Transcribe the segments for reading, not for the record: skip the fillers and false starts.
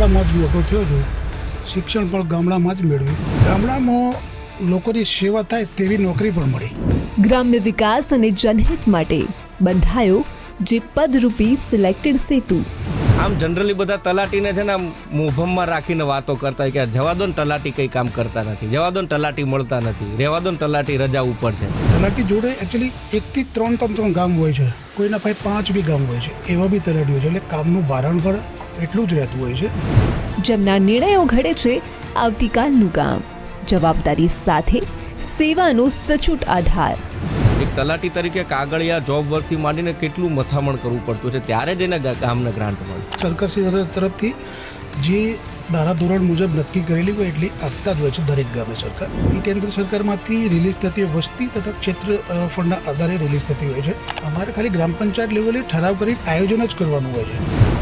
ગામડામાં જ મોટો થયો છું. શિક્ષણ પણ ગામડામાં જ મેળવ્યું. ગામડામાં લોકોની સેવા થાય તેવી નોકરી પણ મળી. ગ્રામ્ય વિકાસ અને જનહિત માટે બંધાયો જે પદરૂપી સિલેક્ટેડ સેતુ. આમ જનરલી બધા તલાટીને છે ને આમ મોભમમાં રાખીને વાતો કરતા હોય કે જવા દો ને તલાટી કંઈ કામ કરતા નથી, જવા દો ને તલાટી મળતા નથી, રહેવા દો ને તલાટી રજા ઉપર છે. તલાટી જોડે એકચ્યુઅલી 1 થી 3 ગામ હોય છે, કોઈના પાસે 5 બી ગામ હોય છે, એવા બી તલાટી હોય છે. એટલે કામનું ભારણ પણ એટલું જ રહેતું હોય છે. જેમના નિર્ણયો ઘડે છે આવતીકાલનું કામ. જવાબદારી સાથે સેવાનો સચોટ આધાર. એક તલાટી તરીકે કાગળિયા જોબ વર્કથી માંડીને કેટલું મથામણ કરવું પડતું છે, ત્યારે જ એને ગામને ગ્રાન્ટ મળે. સરકારશ્રી તરફથી જે ધારાધોરણ મુજબ નક્કી કરેલી હોય એટલી આપતા જ હોય છે દરેક ગામે સરકાર. એ કેન્દ્ર સરકારમાંથી રિલીઝ થતી વસ્તી તથા ક્ષેત્ર ફંડના આધારે રિલીઝ થતી હોય છે. અમારે ખાલી ગ્રામ પંચાયત લેવલે ઠરાવ કરી આયોજન જ કરવાનું હોય છે.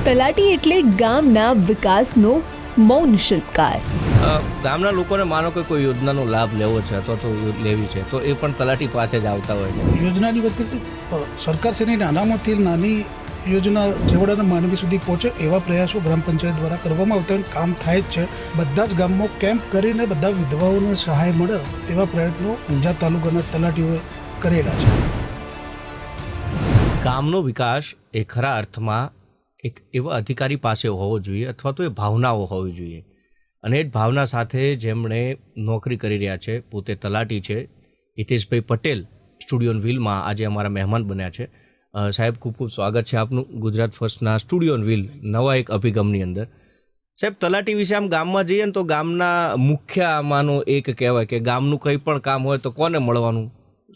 તલાટી એટલે ગામના વિકાસનો મૌન શિલ્પકાર. ગામના લોકોને માનો કે કોઈ યોજનાનો લાભ લેવો છે અથવા તો લેવી છે તો એ પણ તલાટી પાસે જ આવતા હોય છે. યોજનાની વાત કરીએ તો સરકારશ્રીની નાનામાંથી નાની યોજના જેવડાના માનવી સુધી પહોંચે એવા પ્રયાસો ગ્રામ પંચાયત દ્વારા કરવામાં આવતા હોય. કામ થાય જ છે. બધા જ ગામમાં કેમ્પ કરીને બધા વિધવાઓને સહાય મળે તેવા પ્રયત્નો ઊંઝા તાલુકાના તલાટીઓએ કરેલા છે. ગામનો વિકાસ એ ખરા અર્થમાં એક એવા અધિકારી પાસે હોવો જોઈએ અથવા તો એ ભાવનાઓ હોવી જોઈએ. અને એ જ ભાવના સાથે જેમણે નોકરી કરી રહ્યા છે, પોતે તલાટી છે, હિતેશભાઈ પટેલ સ્ટુડિયો ઓન વ્હીલમાં આજે અમારા મહેમાન બન્યા છે. સાહેબ, ખૂબ ખૂબ સ્વાગત છે આપનું ગુજરાત ફર્સ્ટના સ્ટુડિયો ઓન વ્હીલ નવા એક અભિગમની અંદર. સાહેબ, તલાટી વિશે આમ ગામમાં જઈએ ને તો ગામના મુખ્ય આમાંનો એક કહેવાય કે ગામનું કંઈ પણ કામ હોય તો કોને મળવાનું,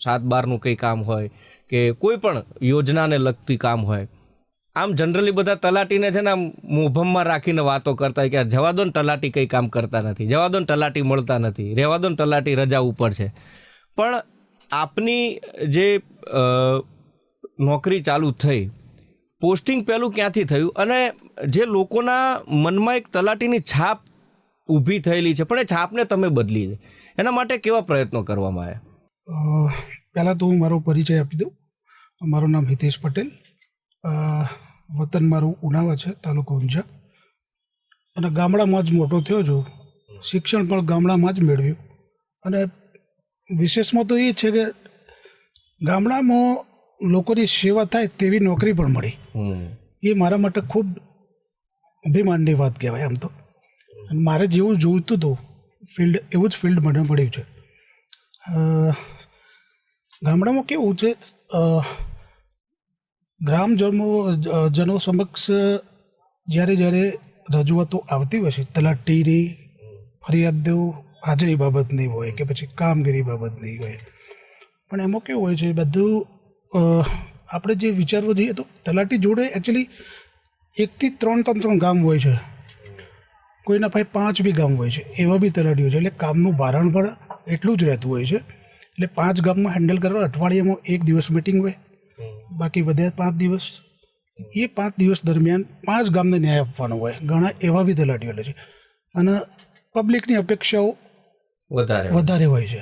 7-12નું કંઈ કામ હોય કે કોઈ પણ યોજનાને લગતી કામ હોય. આમ જનરલી બધા તલાટીને છે ને આમ મોભમમાં રાખીને વાતો કરતા હોય કે જવા દો ને તલાટી કંઈ કામ કરતા નથી, જવા દો ને તલાટી મળતા નથી, રહેવા દો ને તલાટી રજા ઉપર છે. પણ આપની જે નોકરી ચાલુ થઈ, પોસ્ટિંગ પહેલું ક્યાંથી થયું અને જે લોકોના મનમાં એક તલાટીની છાપ ઊભી થયેલી છે પણ એ છાપને તમે બદલી છે, એના માટે કેવા પ્રયત્નો કરવામાં આવ્યા? પહેલાં તો હું મારો પરિચય આપી દઉં. મારું નામ હિતેશ પટેલ, વતન મારું ઉનાવા છે, તાલુકો ઊંઝા, અને ગામડામાં જ મોટો થયો છું. શિક્ષણ પણ ગામડામાં જ મેળવ્યું. અને વિશેષમાં તો એ છે કે ગામડામાં લોકોની સેવા થાય તેવી નોકરી પણ મળી. એ મારા માટે ખૂબ અભિમાનની વાત કહેવાય. આમ તો મારે જેવું જોઈતું હતું ફિલ્ડ એવું જ ફિલ્ડ મને મળ્યું છે. ગામડામાં કેવું છે, ગ્રામજનો સમક્ષ જ્યારે રજૂઆતો આવતી હોય છે, તલાટીની ફરિયાદો હાજરી બાબતની હોય કે પછી કામગીરી બાબતની હોય, પણ એમાં કેવું હોય છે બધું આપણે જે વિચારવું જોઈએ તો તલાટી જોડે એકચ્યુઅલી 1 થી 3 ગામ હોય છે, કોઈના પાસે 5 બી ગામ હોય છે, એવા બી તલાટી હોય છે. એટલે કામનું ભારણ પણ એટલું જ રહેતું હોય છે. એટલે 5 ગામમાં હેન્ડલ કરવા અઠવાડિયામાં 1 દિવસ મિટિંગ હોય, બાકી વધે 5 દિવસ. એ 5 દિવસ દરમિયાન 5 ગામને ન્યાય આપવાનો હોય. ઘણા એવા બી તલાટીઓ લે છે. અને પબ્લિકની અપેક્ષાઓ વધારે હોય છે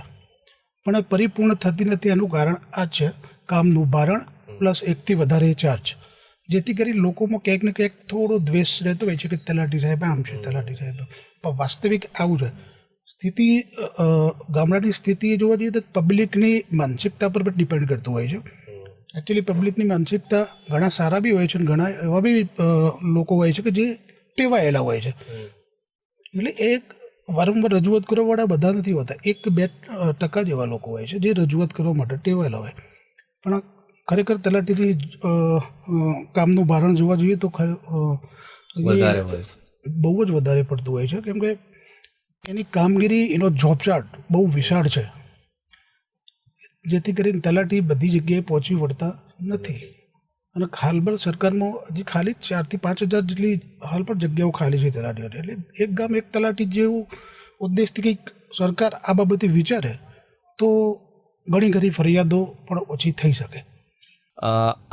પણ પરિપૂર્ણ થતી નથી. એનું કારણ આ જ છે, કામનું ભારણ પ્લસ 1 થી વધારે ચાર્જ, જેથી કરી લોકોમાં ક્યાંક ને ક્યાંક થોડો દ્વેષ રહેતો હોય છે કે તલાટી સાહેબ આમ છે, તલાટી સાહેબ. પણ વાસ્તવિક આવું છે. સ્થિતિ ગામડાની સ્થિતિ જોવા જઈએ તો પબ્લિકની માનસિકતા પર પણ ડિપેન્ડ કરતું હોય છે. એકચ્યુઅલી પબ્લિકની માનસિકતા ઘણા સારા બી હોય છે અને ઘણા એવા બી લોકો હોય છે કે જે ટેવાયેલા હોય છે. એટલે એક વારંવાર રજૂઆત કરવાવાળા બધા નથી હોતા, 1-2% જેવા લોકો હોય છે જે રજૂઆત કરવા માટે ટેવાયેલા હોય. પણ ખરેખર તલાટીની કામનું ભારણ જોવા જોઈએ તો બહુ જ વધારે પડતું હોય છે, કેમ કે એની કામગીરી, એનો જોબ ચાર્ટ બહુ વિશાળ છે, જેથી કરીને તલાટી બધી જગ્યાએ પહોંચી વળતા નથી. અને હાલ પર સરકારમાં હજી ખાલી 4,000 થી 5,000 જેટલી હાલ પર જગ્યાઓ ખાલી છે તલાટીઓની. એટલે એક ગામ એક તલાટી જેવું ઉદ્દેશથી કંઈક સરકાર આ બાબતે વિચારે તો ઘણી ખરી ફરિયાદો પણ ઓછી થઈ શકે.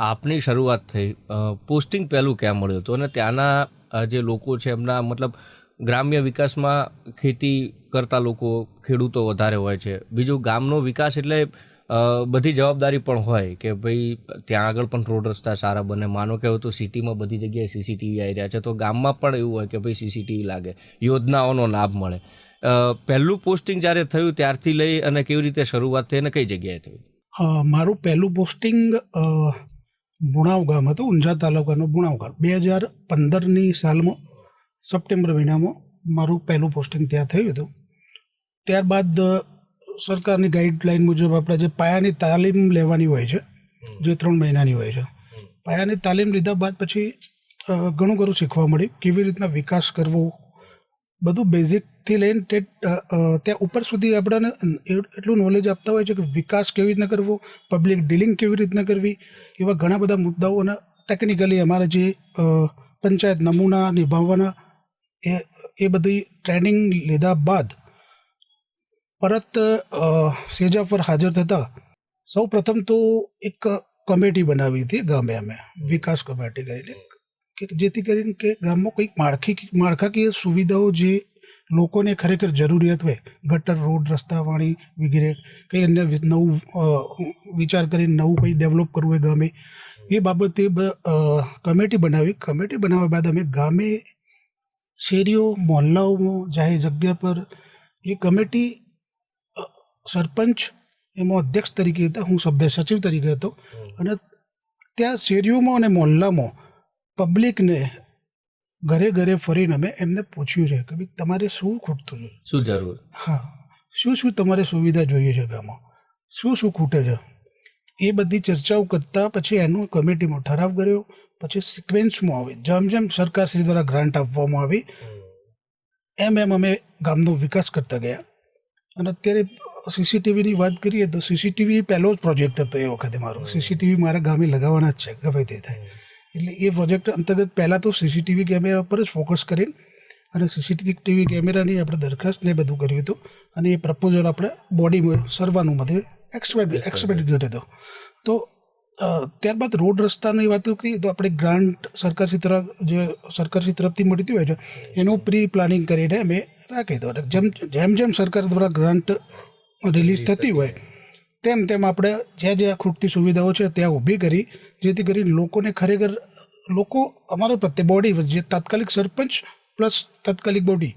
આપની શરૂઆત થઈ, પોસ્ટિંગ પહેલું ક્યાં મળ્યું હતું અને ત્યાંના જે લોકો છે એમના મતલબ ગ્રામ્ય વિકાસમાં ખેતી કરતા લોકો, ખેડૂતો વધારે હોય છે. બીજું ગામનો વિકાસ એટલે બધી જવાબદારી પણ હોય કે ભાઈ ત્યાં આગળ પણ રોડ રસ્તા સારા બને. માનો કે હવે તો સિટીમાં બધી જગ્યાએ સીસીટીવી આવી રહ્યા છે, તો ગામમાં પણ એવું હોય કે ભાઈ સીસીટીવી લાગે, યોજનાઓનો લાભ મળે. પહેલું પોસ્ટિંગ જ્યારે થયું ત્યારથી લઈ અને કેવી રીતે શરૂઆત થઈ અને કઈ જગ્યાએ થયું? મારું પહેલું પોસ્ટિંગ ભુણાવ ગામ હતું, ઊંઝા તાલુકાનું ભુણાવ ગામ. 2015ની સાલમાં સપ્ટેમ્બર મહિનામાં મારું પહેલું પોસ્ટિંગ ત્યાં થયું હતું. ત્યારબાદ સરકારની ગાઈડલાઈન મુજબ આપણે જે પાયાની તાલીમ લેવાની હોય છે, જે 3 મહિનાની હોય છે, પાયાની તાલીમ લીધા બાદ પછી ઘણું ખરું શીખવા મળ્યું, કેવી રીતના વિકાસ કરવો, બધું બેઝિકથી લઈને ત્યાં ઉપર સુધી આપણને એટલું નોલેજ આપતા હોય છે કે વિકાસ કેવી રીતના કરવો, પબ્લિક ડીલિંગ કેવી રીતના કરવી, એવા ઘણા બધા મુદ્દાઓ. અને ટેકનિકલી અમારે જે પંચાયત નમૂના નિભાવવાના એ બધી ટ્રેનિંગ લીધા બાદ પરત સેજા પર હાજર થતાં સૌ પ્રથમ તો એક કમિટી બનાવી હતી ગામે, અમે વિકાસ કમિટી કરીને, કે જેથી કરીને કે ગામમાં કંઈક માળખાકીય સુવિધાઓ જે લોકોને ખરેખર જરૂરિયાત હોય, ગટર, રોડ, રસ્તા, પાણી વગેરે, કંઈ અન્ય નવું વિચાર કરીને નવું કંઈ ડેવલપ કરવું હોય ગામે, એ બાબતે કમિટી બનાવી. કમિટી બનાવ્યા બાદ અમે ગામે, શેરીઓ, મહોલ્લાઓમાં, જાહેર જગ્યા પર એ કમિટી, સરપંચ એમાં અધ્યક્ષ તરીકે હતા, હું સભ્ય સચિવ તરીકે હતો. અને ત્યાં શેરીઓમાં અને મહોલ્લામાં પબ્લિકને ઘરે ઘરે ફરીને અમે એમને પૂછ્યું છે કે ભાઈ તમારે શું ખૂટતું છે, શું જરૂર, હા, શું તમારે સુવિધા જોઈએ છે ગામમાં, શું ખૂટે છે, એ બધી ચર્ચાઓ કરતાં પછી એનું કમિટીમાં ઠરાવ કર્યો. પછી સિક્વેન્સમાં આવે, જેમ જેમ સરકારશ્રી દ્વારા ગ્રાન્ટ આપવામાં આવી એમ અમે ગામનો વિકાસ કરતા ગયા. અને અત્યારે સીસીટીવીની વાત કરીએ તો સીસીટીવી પહેલો જ પ્રોજેક્ટ હતો એ વખતે મારો. સીસીટીવી મારા ગામે લગાવવાના જ છે, ગમે તે થાય. એટલે એ પ્રોજેક્ટ અંતર્ગત પહેલાં તો સીસીટીવી કેમેરા પર જ ફોકસ કરીને અને સીસીટીવી કેમેરાની આપણે દરખાસ્ત ને બધું કર્યું હતું. અને એ પ્રપોઝલ આપણે બોડીમાં સર્વાનું માટે એક્સપેક્ટ કર્યો હતો. તો ત્યારબાદ રોડ રસ્તાની વાત કરીએ તો આપણે ગ્રાન્ટ સરકારશ્રી તરફથી મળતી હોય છે, એનું પ્રી પ્લાનિંગ કરીને અમે રાખી દો. જેમ જેમ સરકાર દ્વારા ગ્રાન્ટ રિલીઝ થતી હોય તેમ તેમ આપણે જ્યાં ખૂટતી સુવિધાઓ છે ત્યાં ઊભી કરી, જેથી કરીને લોકોને ખરેખર અમારા પ્રત્યે બોડી, જે તાત્કાલિક સરપંચ પ્લસ તાત્કાલિક બોડી,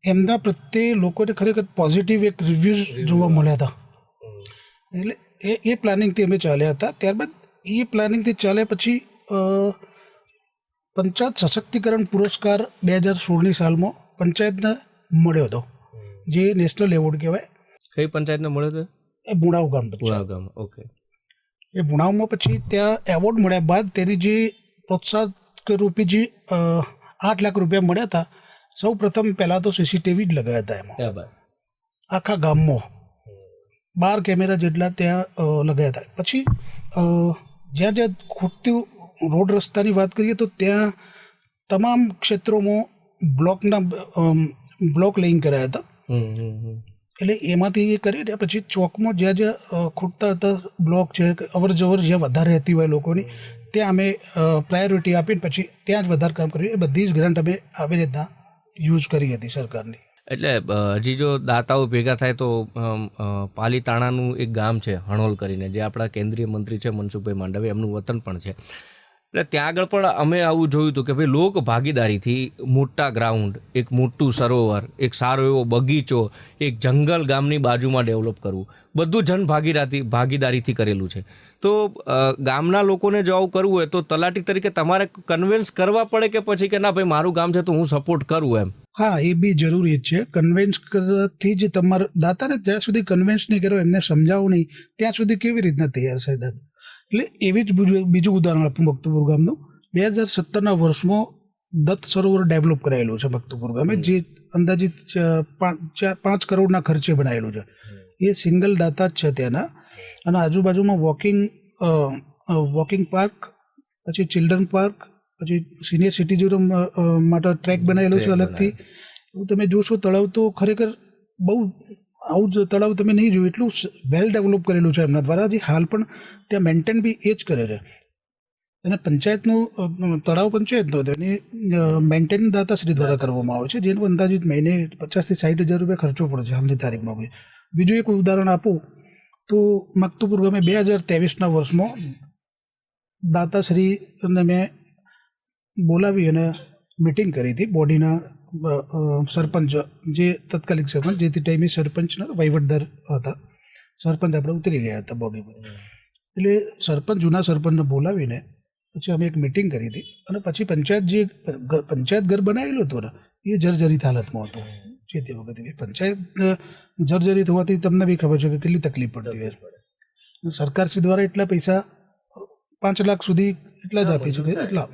એમના પ્રત્યે લોકોને ખરેખર પોઝિટિવ એક રિવ્યૂઝ જોવા મળ્યા હતા. એટલે એ પ્લાનિંગથી અમે ચાલ્યા હતા. ત્યારબાદ એ પ્લાનિંગથી ચાલ્યા પછી પંચાયત સશક્તિકરણ પુરસ્કાર 2016ની સાલમાં પંચાયતને મળ્યો હતો, જે નેશનલ એવોર્ડ કહેવાય. કઈ પંચાયતને મળ્યો હતો? એ ભુણાવ ગામ. ઓકે. એ ભુણાવમાં પછી ત્યાં એવોર્ડ મળ્યા બાદ તેની જે પ્રોત્સાહક રૂપે જે 8 લાખ રૂપિયા મળ્યા હતા, સૌ પ્રથમ પહેલાં તો સીસીટીવી જ લગાવ્યા હતા એમાં આખા ગામમાં. 12 કેમેરા જેટલા ત્યાં લગાવ્યા હતા. પછી જ્યાં જ્યાં ખૂટતી રોડ રસ્તાની વાત કરીએ તો ત્યાં તમામ ક્ષેત્રોમાં બ્લોક લેઇંગ કરાયા હતા. એટલે એમાંથી એ કરી રહ્યા. પછી ચોકમાં જ્યાં જ્યાં ખૂટતા હતા બ્લોક છે, અવર જવર જ્યાં વધારે રહેતી હોય લોકોની, ત્યાં અમે પ્રાયોરિટી આપીને પછી ત્યાં જ વધારે કામ કર્યું. એ બધી જ ગ્રાન્ટ અમે આવી રીતના યુઝ કરી હતી સરકારની. એટલે હજી જો દાતાઓ ભેગા થાય તો પાલીતાણાનું એક ગામ છે હણોલ કરીને, જે આપણા કેન્દ્રીય મંત્રી છે મનસુખભાઈ માંડવીયા, એમનું વતન પણ છે. એટલે ત્યાં આગળ પણ અમે આવું જોયું હતું કે ભાઈ લોક ભાગીદારીથી મોટા ગ્રાઉન્ડ, એક મોટું સરોવર, એક સારો એવો બગીચો, એક જંગલ ગામની બાજુમાં ડેવલપ કરવું, બધું જન ભાગીદારીથી કરેલું છે. તો ગામના લોકોને જો આવું કરવું હોય તો તલાટી તરીકે તમારે કન્વિન્સ કરવા પડે કે પછી કે ના ભાઈ મારું ગામ છે તો હું સપોર્ટ કરું એમ? હા, એ બી જરૂરી છે. કન્વિન્સ કરવાથી જ તમારા દાતાને જ્યાં સુધી કન્વિન્સ નહીં કરો, એમને સમજાવો નહીં, ત્યાં સુધી કેવી રીતના તૈયાર છે દાદા. એટલે એવી જ બીજું ઉદાહરણ આપું ભક્તપુર ગામનું. 2017ના વર્ષમાં દત્ત સરોવર ડેવલપ કરાયેલું છે ભક્તપુર ગામે, જે અંદાજિત 5 કરોડના ખર્ચે બનાવેલું છે. એ સિંગલ દાતા જ છે ત્યાંના. અને આજુબાજુમાં વોકિંગ પાર્ક, પછી ચિલ્ડ્રન પાર્ક, પછી સિનિયર સિટીઝનો માટે ટ્રેક બનાવેલો છે અલગથી. તમે જોશો તળાવ તો ખરેખર બહુ આવું જ તળાવ તમે નહીં જોયું, એટલું વેલ ડેવલપ કરેલું છે એમના દ્વારા. જે હાલ પણ ત્યાં મેન્ટેન બી એ જ કરે છે. અને પંચાયતનું તળાવ પંચાયતનો હતો, એની મેન્ટેન દાતાશ્રી દ્વારા કરવામાં આવે છે, જેનું અંદાજિત મહિને 50,000 થી 60,000 રૂપિયા ખર્ચો પડે છે હાલની તારીખમાં. બીજું એક ઉદાહરણ આપું તો મક્તુપુર ગામે 2023ના વર્ષમાં દાતાશ્રીને મેં બોલાવી અને મિટિંગ કરી હતી બોડીના સરપંચ, જે તત્કાલિક સરપંચ, જેથી ટાઈમે સરપંચ નહોતા, વહીવટદાર હતા. સરપંચ આપણે ઉતરી ગયા હતા બોડી પર. એટલે સરપંચ, જૂના સરપંચને બોલાવીને પછી અમે એક મિટિંગ કરી હતી. અને પછી પંચાયત ઘર બનાવેલું હતું ને, એ જર્જરિત હાલતમાં હતું. જે તે વખતે પંચાયત જર્જરિત હોવાથી તમને બી ખબર છે કે કેટલી તકલીફ પડતી હોય. સરકારશ્રી દ્વારા એટલા પૈસા 5 લાખ સુધી એટલા જ આપી શકે, એટલા.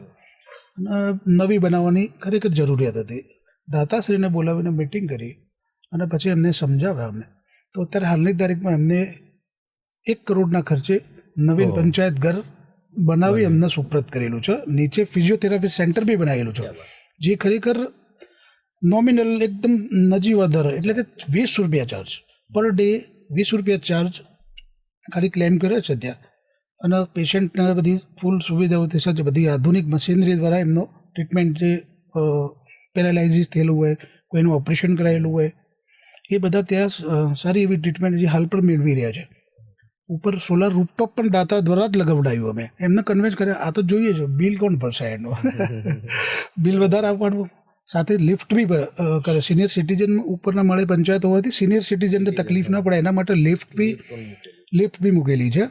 નવી બનાવવાની ખરેખર જરૂરિયાત હતી. દાતાશ્રીને બોલાવીને મિટિંગ કરી અને પછી એમને સમજાવ્યા અમને. તો અત્યારે હાલની તારીખમાં એમને 1 કરોડના ખર્ચે નવીન પંચાયત ઘર બનાવી એમને સુપ્રત કરેલું છે. નીચે ફિઝિયોથેરાપી સેન્ટર બી બનાવેલું છે, જે ખરેખર નોમિનલ એકદમ નજીવા દર, એટલે કે 20 રૂપિયા ચાર્જ પર ડે, 20 રૂપિયા ચાર્જ ખાલી ક્લેમ કરે છે ત્યાં. અને પેશન્ટને બધી ફૂલ સુવિધાઓથી સજ્જ, બધી આધુનિક મશીનરી દ્વારા એમનો ટ્રીટમેન્ટ, જે પેરાલાઇઝિસ થયેલું હોય, કોઈનું ઓપરેશન કરાયેલું હોય, એ બધા ત્યાં સારી એવી ટ્રીટમેન્ટ જે હાલ પણ મેળવી રહ્યા છે. ઉપર સોલાર રૂફટોપ પણ દાતા દ્વારા જ લગાવડાવ્યું. અમે એમને કન્વિન્સ કર્યા, આ તો જોઈએ છે, બિલ કોણ ભરશે એનું? બિલ વધારે આપવાનું, સાથે લિફ્ટ બી કરે. સિનિયર સિટીઝન ઉપરના મળે પંચાયત હોવાથી સિનિયર સિટીઝનને તકલીફ ન પડે એના માટે લિફ્ટ બી મૂકેલી છે.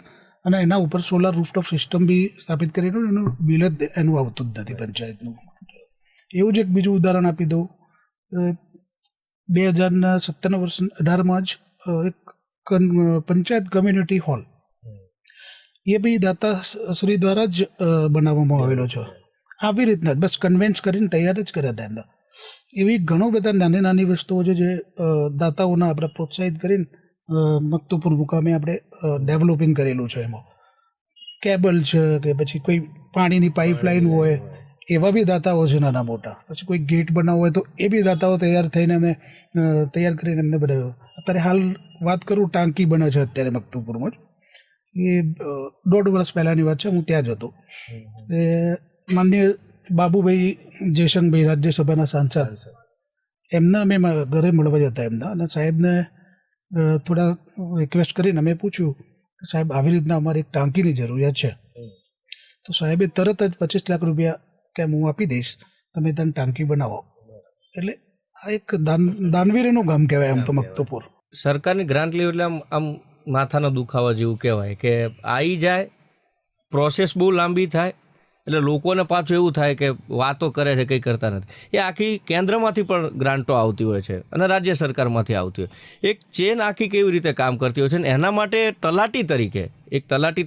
અને એના ઉપર સોલાર રૂફટોપ સિસ્ટમ બી સ્થાપિત કરેલું. એનું બિલ જ એનું આવતું જ નથી પંચાયતનું. એવું જ એક બીજું ઉદાહરણ આપી દઉં. 2017ના વર્ષ 18માં જ એક પંચાયત કમ્યુનિટી હોલ, એ બી દાતાશ્રી દ્વારા જ બનાવવામાં આવેલો છે. આવી રીતના બસ કન્વેન્સ કરીને તૈયાર જ કર્યા હતા એમને. એવી ઘણો બધા નાની નાની વસ્તુઓ છે જે દાતાઓને આપણે પ્રોત્સાહિત કરીને મક્તુપુર મુકામે આપણે ડેવલપિંગ કરેલું છે. એમાં કેબલ છે કે પછી કોઈ પાણીની પાઇપલાઇન હોય, એવા બી દાતાઓ છે નાના મોટા. પછી કોઈ ગેટ બનાવવો હોય તો એ બી દાતાઓ તૈયાર થઈને અમે તૈયાર કરીને એમને બનાવ્યો. અત્યારે હાલ વાત કરું, ટાંકી બને છે અત્યારે મક્તુપુરમાં જ. એ 1.5 વર્ષ પહેલાંની વાત છે, હું ત્યાં જ હતો. એ માનનીય બાબુભાઈ જયશંકભાઈ, રાજ્યસભાના સાંસદ, એમને અમે ઘરે મળવા જતા એમના, અને સાહેબને થોડા રિક્વેસ્ટ કરીને અમે પૂછ્યું, સાહેબ આવી રીતના અમારે એક ટાંકીની જરૂરિયાત છે. તો સાહેબે તરત જ 25 લાખ રૂપિયા કે હું આપી દઈશ, તમે ત્યાં ટાંકી બનાવો. એટલે આ એક દાનવીરનું ગામ કહેવાય આમ તો મક્તુપુર. સરકારની ગ્રાન્ટ લેવી એટલે આમ માથાનો દુખાવા જેવું કહેવાય કે આવી જાય, પ્રોસેસ બહુ લાંબી થાય, એટલે લોકોને પાછું એવું થાય કે વાતો કરે છે, કંઈ કરતા નથી. એ આખી કેન્દ્રમાંથી પણ ગ્રાન્ટો આવતી હોય છે અને રાજ્ય સરકારમાંથી આવતી હોય. એક ચેન આખી કેવી રીતે કામ કરતી હોય છે, ને એના માટે તલાટી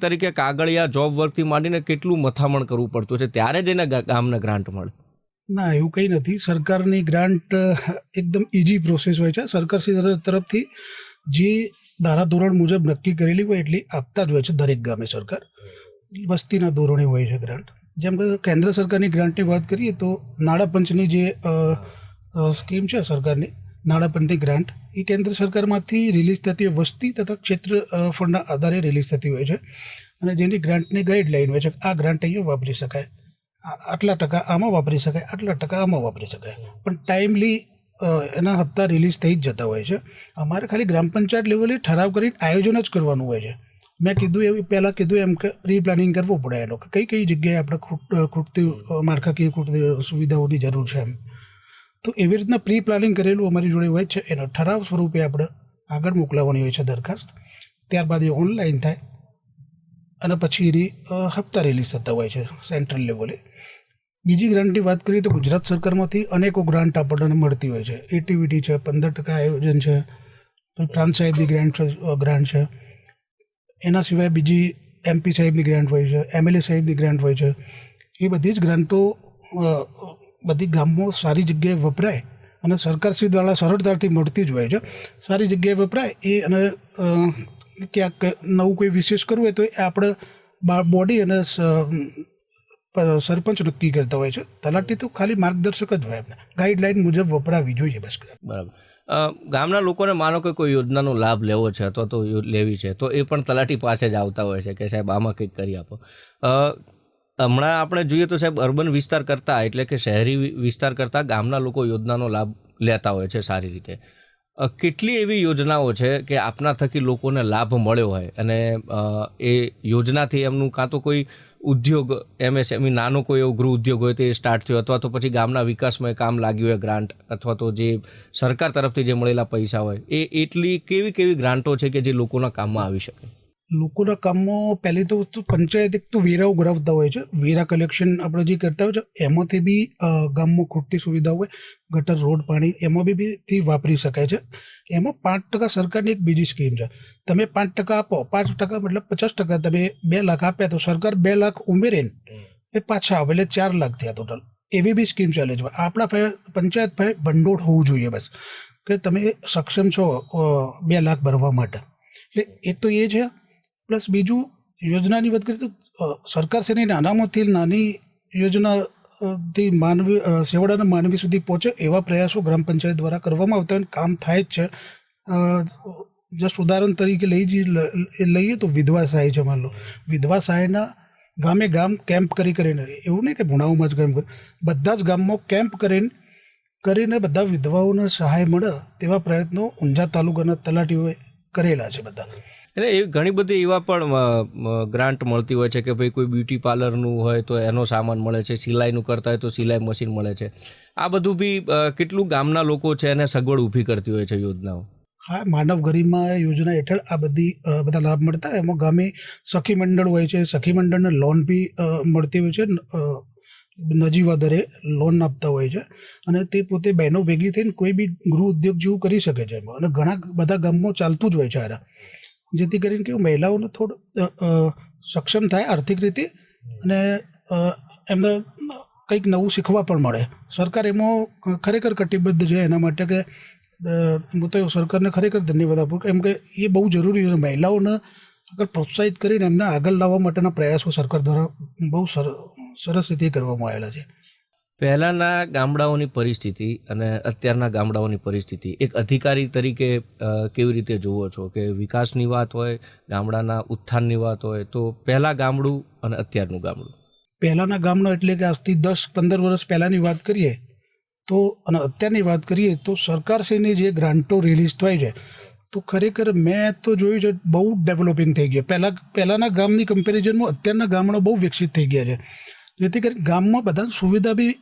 તરીકે કાગળિયા જોબ વર્કથી માંડીને કેટલું મથામણ કરવું પડતું છે, ત્યારે જ એને ગામને ગ્રાન્ટ મળે. ના, એવું કંઈ નથી. સરકારની ગ્રાન્ટ એકદમ ઇઝી પ્રોસેસ હોય છે. સરકારશ્રી તરફથી જે ધારાધોરણ મુજબ નક્કી કરેલી હોય એટલી આપતા જ હોય છે દરેક ગામે. સરકાર વસ્તીના ધોરણે હોય છે ગ્રાન્ટ. જેમ કે કેન્દ્ર સરકારની ગ્રાન્ટની વાત કરીએ તો નાણાપંચની જે સ્કીમ છે સરકારની, નાણાપંચની ગ્રાન્ટ, એ કેન્દ્ર સરકારમાંથી રિલીઝ થતી હોય, વસ્તી તથા ક્ષેત્ર ફંડના આધારે રિલીઝ થતી હોય છે. અને જેની ગ્રાન્ટની ગાઈડલાઈન હોય છે, આ ગ્રાન્ટ અહીંયા વાપરી શકાય, આટલા ટકા આમાં વાપરી શકાય, આટલા ટકા આમાં વાપરી શકાય. પણ ટાઈમલી એના હપ્તા રિલીઝ થઈ જ જતા હોય છે. અમારે ખાલી ગ્રામ પંચાયત લેવલે ઠરાવ કરીને આયોજન જ કરવાનું હોય છે. મેં કીધું એવું પહેલાં કીધું એમ કે પ્રી પ્લાનિંગ કરવું પડે એનો, કે કઈ જગ્યાએ આપણે ખૂટતી માળખાકીય સુવિધાઓની જરૂર છે એમ. તો એવી રીતના પ્રી પ્લાનિંગ કરેલું અમારી જોડે હોય છે. એનો ઠરાવ સ્વરૂપે આપણે આગળ મોકલાવવાની હોય છે દરખાસ્ત. ત્યારબાદ એ ઓનલાઈન થાય અને પછી એની હપ્તા રિલીઝ થતા હોય છે સેન્ટ્રલ લેવલે. બીજી ગ્રાન્ટની વાત કરીએ તો ગુજરાત સરકારમાંથી અનેકો ગ્રાન્ટ આપણને મળતી હોય છે. એટીવીટી છે, 15% આયોજન છે, પ્રાંત સાહેબની ગ્રાન્ટ છે. એના સિવાય બીજી MP સાહેબની ગ્રાન્ટ હોય છે, MLA સાહેબની ગ્રાન્ટ હોય છે. એ બધી જ ગ્રાન્ટો બધી ગામમાં સારી જગ્યાએ વપરાય અને સરકારશ્રી દ્વારા સરળતાથી મળતી જ હોય છે. સારી જગ્યાએ વપરાય એ, અને ક્યાંક નવું કોઈ વિશેષ કરવું હોય તો એ આપણે બોડી અને સરપંચ નક્કી કરતા હોય છે. તલાટી તો ખાલી માર્ગદર્શક જ હોય, એમને ગાઈડલાઈન મુજબ વપરાવી જોઈએ બસ. બરાબર. ગામના લોકોને માનો કે કોઈ યોજનાનો લાભ લેવો છે અથવા તો લેવી છે, તો એ પણ તલાટી પાસે જ આવતા હોય છે કે સાહેબ આમાં કંઈક કરી આપો. હમણાં આપણે જોઈએ તો સાહેબ અર્બન વિસ્તાર કરતાં, એટલે કે શહેરી વિસ્તાર કરતાં ગામના લોકો યોજનાનો લાભ લેતા હોય છે સારી રીતે. કેટલી એવી યોજનાઓ છે કે આપના થકી લોકોને લાભ મળ્યો હોય અને એ યોજનાથી એમનું કાં તો કોઈ ઉદ્યોગ એમએસએમઈ નાનો કોઈ એવો ગૃહ ઉદ્યોગ હોય તે સ્ટાર્ટ થયો, અથવા તો પછી ગામના વિકાસમાં કામ લાગ્યું હોય ગ્રાન્ટ, અથવા તો જે સરકાર તરફથી જે મળેલા પૈસા હોય એ એટલી કેવી કેવી ગ્રાન્ટો છે કે જે લોકોના કામમાં આવી શકે? લોકોના કામમાં પહેલી તો વસ્તુ પંચાયત એક તો વેરાઓ ગરાવતા હોય છે, વેરા કલેક્શન આપણે જે કરતા હોય છે એમાંથી બી ગામમાં ખૂટતી સુવિધા હોય, ગટર, રોડ, પાણી એમાં બી વાપરી શકાય છે. એમાં 5% સરકારની એક બીજી સ્કીમ છે. તમે 5% આપો, 5% મતલબ 50%, તમે 2 લાખ આપ્યા તો સરકાર 2 લાખ ઉમેરીને એ પાછા આવે એટલે 4 લાખ થયા ટોટલ. એવી બી સ્કીમ ચાલે છે. આપણા પંચાયત પાસે ભંડોળ હોવું જોઈએ બસ, કે તમે સક્ષમ છો 2 લાખ ભરવા માટે. એટલે એક તો એ છે. પ્લસ બીજું, યોજનાની વાત કરીએ તો સરકારશ્રીની નાનામાંથી નાની યોજનાથી છેવાડાના માનવી સુધી પહોંચે એવા પ્રયાસો ગ્રામ પંચાયત દ્વારા કરવામાં આવતા હોય, કામ થાય જ છે. જસ્ટ ઉદાહરણ તરીકે લઈએ તો વિધવા સહાય છે. માન લો વિધવા સહાયના ગામે ગામ કેમ્પ કરીને, એવું નહીં કે ભુણાવમાં જ કેમ્પ, બધા જ ગામમાં કેમ્પ કરીને બધા વિધવાઓને સહાય મળે તેવા પ્રયત્નો ઊંઝા તાલુકાના તલાટીઓએ કરેલા છે બધા. એટલે એ ઘણી બધી એવા પણ ગ્રાન્ટ મળતી હોય છે કે ભાઈ કોઈ બ્યુટી પાર્લરનું હોય તો એનો સામાન મળે છે, સિલાઈનું કરતા હોય તો સિલાઈ મશીન મળે છે. આ બધું બી કેટલું ગામના લોકો છે એને સગવડ ઊભી કરતી હોય છે યોજનાઓ. હા, માનવ ગરિમા યોજના હેઠળ આ બધા લાભ મળતા. એમાં ગામે સખી મંડળ હોય છે, સખી મંડળને લોન બી મળતી હોય છે, નજીવા દરે લોન આપતા હોય છે, અને તે પોતે બહેનો ભેગી થઈને કોઈ બી ગૃહ ઉદ્યોગ જેવું કરી શકે છે. અને ઘણા બધા ગામમાં ચાલતું જ હોય છે આ, જેથી કરીને કે મહિલાઓને થોડું સક્ષમ થાય આર્થિક રીતે, અને એમને કંઈક નવું શીખવા પણ મળે. સરકાર એમાં ખરેખર કટિબદ્ધ છે એના માટે, કે હું તો સરકારને ખરેખર ધન્યવાદ આપું, કેમ કે એ બહુ જરૂરી છે. મહિલાઓને આગળ પ્રોત્સાહિત કરીને એમને આગળ લાવવા માટેના પ્રયાસો સરકાર દ્વારા બહુ સરસ રીતે કરવામાં આવેલા છે. પહેલાંના ગામડાઓની પરિસ્થિતિ અને અત્યારના ગામડાઓની પરિસ્થિતિ એક અધિકારી તરીકે કેવી રીતે જુઓ છો? કે વિકાસની વાત હોય, ગામડાના ઉત્થાનની વાત હોય, તો પહેલાં ગામડું અને અત્યારનું ગામડું? પહેલાંના ગામડું એટલે કે આજથી 10-15 વર્ષ પહેલાંની વાત કરીએ તો, અને અત્યારની વાત કરીએ તો, સરકારશ્રીની જે ગ્રાન્ટો રિલીઝ થાય છે તો ખરેખર મેં તો જોયું છે બહુ ડેવલપિંગ થઈ ગયા. પહેલાંના ગામની કમ્પેરિઝનમાં અત્યારના ગામડો બહુ વિકસિત થઈ ગયા છે, જેથી કરીને ગામમાં બધાને સુવિધા બી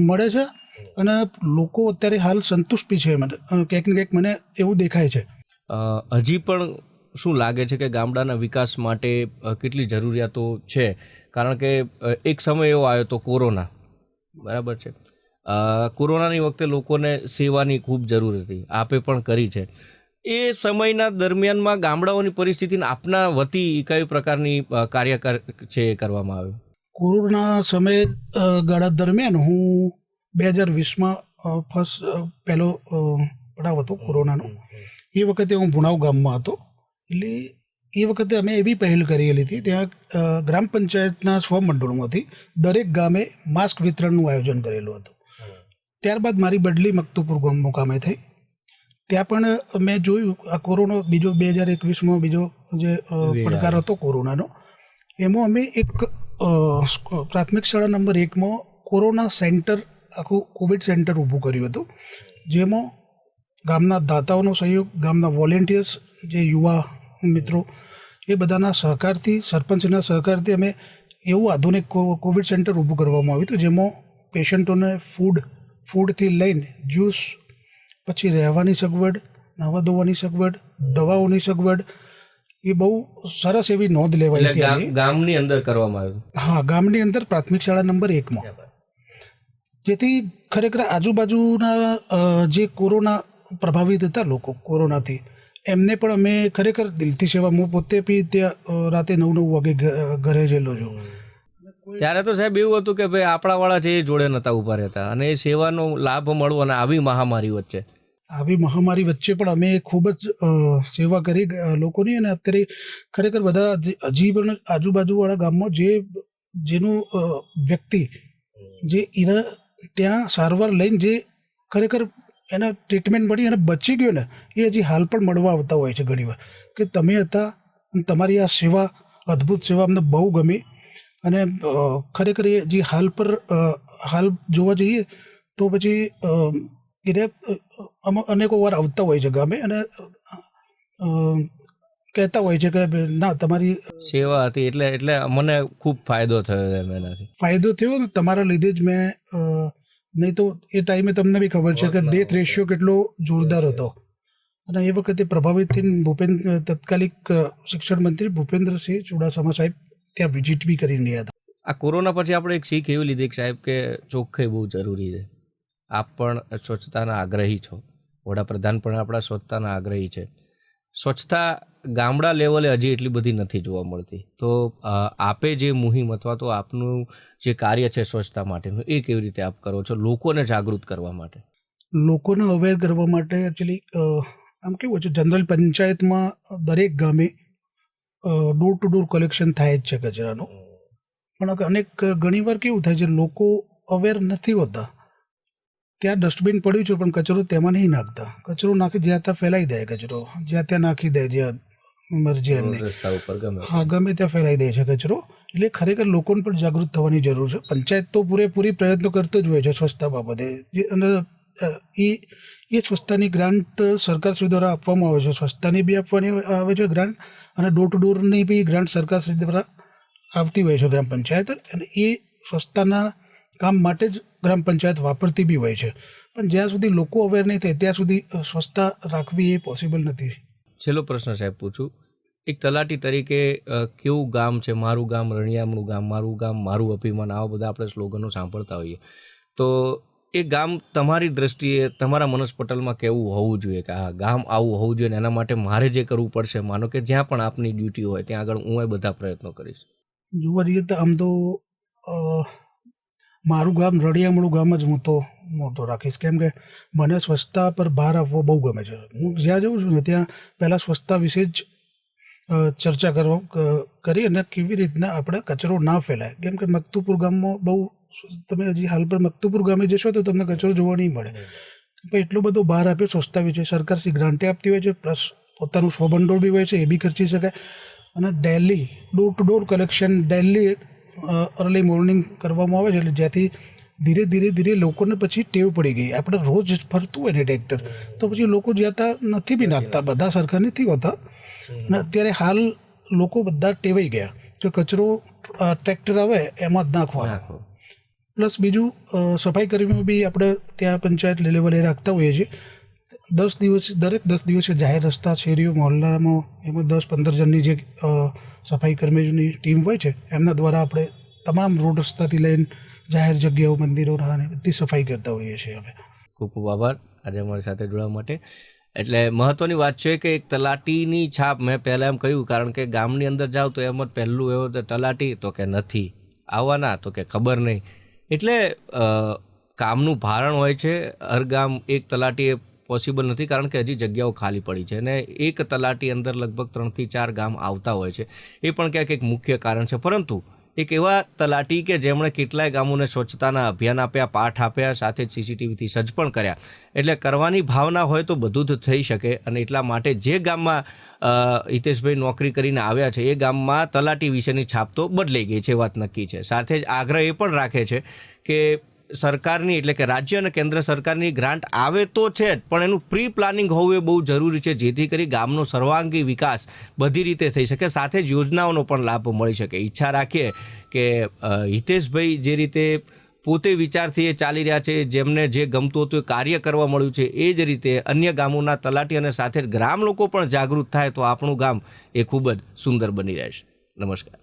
મળે છે, અને લોકો અત્યારે હાલ સંતુષ્ટ બી છે. ક્યાંક ને ક્યાંક મને એવું દેખાય છે. હજી પણ શું લાગે છે કે ગામડાના વિકાસ માટે કેટલી જરૂરિયાતો છે? કારણ કે એક સમય એવો આવ્યો તો કોરોના, બરાબર છે. કોરોનાની વખતે લોકોને સેવાની ખૂબ જરૂર હતી, આપે પણ કરી છે. એ સમયના દરમિયાનમાં ગામડાઓની પરિસ્થિતિને આપના વતી કઈ પ્રકારની કાર્ય છે એ કરવામાં આવ્યું? કોરોના સમય ગાળા દરમિયાન હું 2020માં પહેલો પડાવ હતો કોરોનાનો. એ વખતે હું ભુણાવ ગામમાં હતો. એટલે એ વખતે અમે એવી પહેલ કરેલી હતી, ત્યાં ગ્રામ પંચાયતના સ્વમંડળોમાંથી દરેક ગામે માસ્ક વિતરણનું આયોજન કરેલું હતું. ત્યારબાદ મારી બદલી મકતુપુર મુકામે થઈ. ત્યાં પણ મેં જોયું આ કોરોના બીજો 2021માં બીજો જે પડકાર હતો કોરોનાનો, એમાં અમે એક પ્રાથમિક શાળા નંબર 1માં કોરોના સેન્ટર, આખું કોવિડ સેન્ટર ઊભું કર્યું હતું, જેમાં ગામના દાતાઓનો સહયોગ, ગામના વોલેન્ટિયર્સ, જે યુવા મિત્રો, એ બધાના સહકારથી, સરપંચના સહકારથી અમે એવું આધુનિક કોવિડ સેન્ટર ઊભું કરવામાં આવ્યું હતું, જેમાં પેશન્ટોને ફૂડથી લઈને જ્યુસ, પછી રહેવાની સગવડ, નાહવા ધોવાની સગવડ, દવાઓની સગવડ, એ બહુ સરસ એવી નોંધ લેવાઈ હતી. ગામની અંદર કરવામાં આવ્યું? હા, ગામની અંદર પ્રાથમિક શાળા નંબર 1માં, જેથી ખરેખર આજુબાજુના જે કોરોના પ્રભાવિત હતા લોકો કોરોનાથી, એમને પણ અમે ખરેખર દિલથી સેવા. હું પોતે બી ત્યાં રાતે 9-9 વાગે ઘરે રહેલો છું. ત્યારે તો સાહેબ એવું હતું કે ભાઈ આપણાવાળા છે એ જોડે નહોતા ઊભા રહેતા, અને એ સેવાનો લાભ મળવો, અને આવી મહામારી વચ્ચે પણ અમે ખૂબ જ સેવા કરી લોકોની. અને અત્યારે ખરેખર બધા હજી પણ આજુબાજુવાળા ગામમાં જેનું વ્યક્તિ જે ત્યાં સારવાર લઈને જે ખરેખર એને ટ્રીટમેન્ટ મળી અને બચી ગયો ને, એ હજી હાલ પણ મળવા આવતા હોય છે ઘણીવાર, કે તમે હતા અને તમારી આ સેવા, અદ્ભુત સેવા અમને બહુ ગમી. અને ખરેખર એ જે હાલ જોવા જઈએ તો પછી એને અનેકો વાર આવતા હોય છે ગામે અને કહેતા હોય છે કે ના તમારી સેવા હતી એટલે મને ખૂબ ફાયદો થયો એમ એનાથી. ફાયદો થયો ને તમારા લીધે જ મેં નહીં તો એ ટાઈમે તમને બી ખબર છે કે ડેથ રેશિયો કેટલો જોરદાર હતો અને એ વખતે પ્રભાવિત થઈને તત્કાલિક શિક્ષણ મંત્રી ભૂપેન્દ્રસિંહ ચુડાસમા સાહેબ ત્યાં વિઝિટ બી કરીને ગયા હતા. આ કોરોના પછી આપણે એક શીખ એવી લીધી કે સાહેબ કે ચોખ્ખાઈ બહુ જરૂરી છે. આપ પણ સ્વચ્છતાના આગ્રહી છો, વડાપ્રધાન પણ આપણા સ્વચ્છતાના આગ્રહી છે. સ્વચ્છતા ગામડા લેવલે હજી એટલી બધી નથી જોવા મળતી, તો આપે જે મુહિમ અથવા તો આપનું જે કાર્ય છે સ્વચ્છતા માટેનું એ કેવી રીતે આપ કરો છો લોકોને જાગૃત કરવા માટે? લોકોને અવેર કરવા માટે એકચ્યુઅલી આમ કેવું છે, જનરલ પંચાયતમાં દરેક ગામે ડોર ટુ ડોર કલેક્શન થાય જ છે કચરાનો, પણ ઘણીવાર કેવું થાય છે, લોકો અવેર નથી હોતા. ત્યાં ડસ્ટબિન પડ્યું છે પણ કચરો તેમાં નહીં નાખતા, કચરો નાખી જ્યાં ત્યાં ફેલાઈ દે, કચરો જ્યાં ત્યાં નાખી દે, જ્યાં મરજી એમને રસ્તા ઉપર ગમે ત્યાં ફેલાઈ દે છે કચરો. એટલે ખરેખર લોકોને પણ જાગૃત થવાની જરૂર છે. પંચાયત તો પૂરેપૂરી પ્રયત્નો કરતો જ હોય છે સ્વચ્છતા બાબતે, અને એ સ્વચ્છતાની ગ્રાન્ટ સરકારશ્રી દ્વારા આપવામાં આવે છે, સ્વચ્છતાની બી આપવાની આવે છે ગ્રાન્ટ, અને ડોર ટુ ડોરની બી ગ્રાન્ટ સરકારશ્રી દ્વારા આવતી હોય છે ગ્રામ પંચાયત, અને એ સ્વચ્છતાના કામ માટે જ ગ્રામ પંચાયત વાપરતી બી હોય છે. પણ જ્યાં સુધી લોકો અવેર નહીં થાય ત્યાં સુધી સ્વચ્છતા રાખવી એ પોસિબલ નથી. છેલ્લો પ્રશ્ન સાહેબ પૂછું, એક તલાટી તરીકે કેવું ગામ છે મારું ગામ, રણિયામણું ગામ, મારું ગામ મારું અભિમાન, આવા બધા આપણે સ્લોગનો સાંભળતા હોઈએ, તો એ ગામ તમારી દ્રષ્ટિએ તમારા મનસ્પટલમાં કેવું હોવું જોઈએ કે હા ગામ આવું હોવું જોઈએ, એના માટે મારે જે કરવું પડશે, માનો કે જ્યાં પણ આપની ડ્યુટી હોય ત્યાં આગળ હું એ બધા પ્રયત્નો કરીશ? જોવા જઈએ તો આમ તો મારું ગામ રળિયામણું ગામ જ હું તો મોટો રાખીશ, કેમ કે મને સ્વચ્છતા પર ભાર આપવો બહુ ગમે છે. હું જ્યાં જાઉં છું ને ત્યાં પહેલાં સ્વચ્છતા વિશે જ ચર્ચા કરી અને કેવી રીતના આપણે કચરો ના ફેલાય. કેમ કે મકતુપુર ગામમાં બહુ, તમે હજી હાલ પર મકતુપુર ગામે જશો તો તમને કચરો જોવા નહીં મળે. એટલો બધો બહાર આપ્યો સ્વચ્છતા વિશે, સરકારશ્રી ગ્રાન્ટે આપતી હોય છે, પ્લસ પોતાનું સ્વભંડોળ બી હોય છે, એ બી ખર્ચી શકાય. અને daily door to door collection daily early morning કરવામાં આવે છે, એટલે જ્યાંથી ધીરે ધીરે લોકોને પછી ટેવ પડી ગઈ. આપણે રોજ ફરતું હોય ને ટ્રેક્ટર, તો પછી લોકો જ્યાં ત્યાં નથી બી નાખતા, બધા સરખા નથી હોતા. અને અત્યારે હાલ લોકો બધા ટેવાઈ ગયા કે કચરો ટ્રેક્ટર આવે એમાં જ નાખવાનો. પ્લસ બીજું સફાઈ કર્મીઓ બી આપણે ત્યાં પંચાયત લેવલે રાખતા હોઈએ છીએ. 10 દિવસે દરેક 10 દિવસે જાહેર રસ્તા, શેરીઓ, મહોલ્લામાં એમાં 10-15 જણની જે સફાઈ કર્મીઓની ટીમ હોય છે એમના દ્વારા આપણે તમામ રોડ રસ્તાથી લઈને જાહેર જગ્યાઓ, મંદિરો અને બધી સફાઈ કરતા હોઈએ છીએ અમે. ખૂબ ખૂબ આભાર આજે અમારી સાથે જોડવા માટે. એટલે મહત્ત્વની વાત છે કે એક તલાટીની છાપ, મેં પહેલાં એમ કહ્યું, કારણ કે ગામની અંદર જાઓ તો એમ જ પહેલું એવું તો તલાટી તો કે નથી આવવાના, તો કે ખબર નહીં. એટલે કામનું ભારણ હોય છે, હર ગામ એક તલાટી એ પોસિબલ નથી, કારણ કે હજી જગ્યાઓ ખાલી પડી છે અને એક તલાટી અંદર લગભગ 3 થી 4 ગામ આવતા હોય છે. એ પણ ક્યાંક એક મુખ્ય કારણ છે. પરંતુ એક એવા તલાટી કે જેમણે કેટલાય ગામોને સ્વચ્છતાના અભિયાન આપ્યા, પાઠ આપ્યા, સાથે જ સીસીટીવીથી સજ્જ પણ કર્યા. એટલે કરવાની ભાવના હોય તો બધું જ થઈ શકે. અને એટલા માટે જે ગામમાં હિતેશભાઈ નોકરી કરીને આવ્યા છે એ ગામમાં તલાટી વિશેની છાપ તો બદલાઈ ગઈ છે, વાત નક્કી છે. સાથે જ આગ્રહ એ પણ રાખે છે કે સરકારની, એટલે કે રાજ્ય અને કેન્દ્ર સરકારની ગ્રાન્ટ આવે તો છે જ, પણ એનું પ્રી પ્લાનિંગ હોવું એ બહુ જરૂરી છે, જેથી કરી ગામનો સર્વાંગી વિકાસ બધી રીતે થઈ શકે, સાથે જ યોજનાઓનો પણ લાભ મળી શકે. ઈચ્છા રાખીએ કે હિતેશભાઈ જે રીતે પોતે વિચારથી એ ચાલી રહ્યા છે, જેમને જે ગમતું હતું એ કાર્ય કરવા મળ્યું છે, એ જ રીતે અન્ય ગામોના તલાટી અને સાથે ગ્રામ લોકો પણ જાગૃત થાય તો આપણું ગામ એ ખૂબ જ સુંદર બની રહેશે. નમસ્કાર.